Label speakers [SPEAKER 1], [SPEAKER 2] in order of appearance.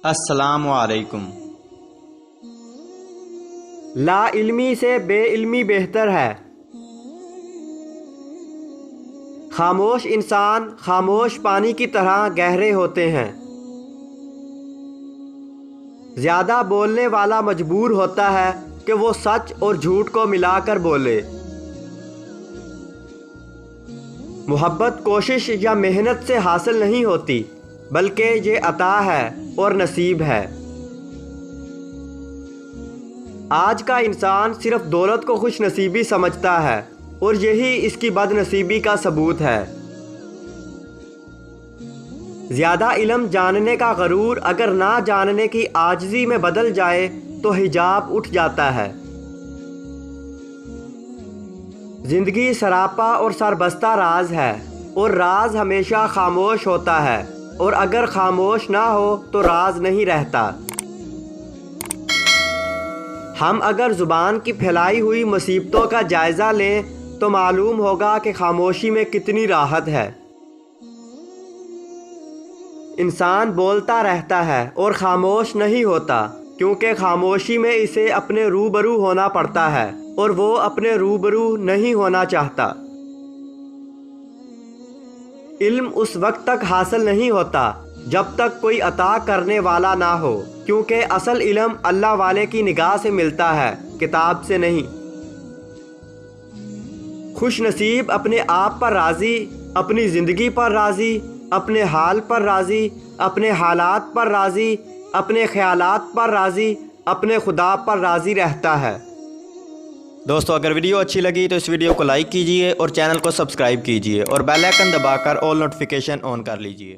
[SPEAKER 1] السلام علیکم۔
[SPEAKER 2] لا علمی سے بے علمی بہتر ہے۔ خاموش انسان خاموش پانی کی طرح گہرے ہوتے ہیں۔ زیادہ بولنے والا مجبور ہوتا ہے کہ وہ سچ اور جھوٹ کو ملا کر بولے۔ محبت کوشش یا محنت سے حاصل نہیں ہوتی، بلکہ یہ عطا ہے اور نصیب ہے۔ آج کا انسان صرف دولت کو خوش نصیبی سمجھتا ہے، اور یہی اس کی بد نصیبی کا ثبوت ہے۔ زیادہ علم جاننے کا غرور اگر نہ جاننے کی عاجزی میں بدل جائے تو حجاب اٹھ جاتا ہے۔ زندگی سراپا اور سربستہ راز ہے، اور راز ہمیشہ خاموش ہوتا ہے، اور اگر خاموش نہ ہو تو راز نہیں رہتا۔ ہم اگر زبان کی پھیلائی ہوئی مصیبتوں کا جائزہ لیں تو معلوم ہوگا کہ خاموشی میں کتنی راحت ہے۔ انسان بولتا رہتا ہے اور خاموش نہیں ہوتا، کیونکہ خاموشی میں اسے اپنے روبرو ہونا پڑتا ہے، اور وہ اپنے روبرو نہیں ہونا چاہتا۔ علم اس وقت تک حاصل نہیں ہوتا جب تک کوئی عطا کرنے والا نہ ہو، کیونکہ اصل علم اللہ والے کی نگاہ سے ملتا ہے، کتاب سے نہیں۔ خوش نصیب اپنے آپ پر راضی، اپنی زندگی پر راضی، اپنے حال پر راضی، اپنے حالات پر راضی، اپنے خیالات پر راضی، اپنے خدا پر راضی رہتا ہے۔
[SPEAKER 1] دوستو، اگر ویڈیو اچھی لگی تو اس ویڈیو کو لائک کیجئے اور چینل کو سبسکرائب کیجئے، اور بیل آئیکن دبا کر آل نوٹیفیکیشن آن کر لیجئے۔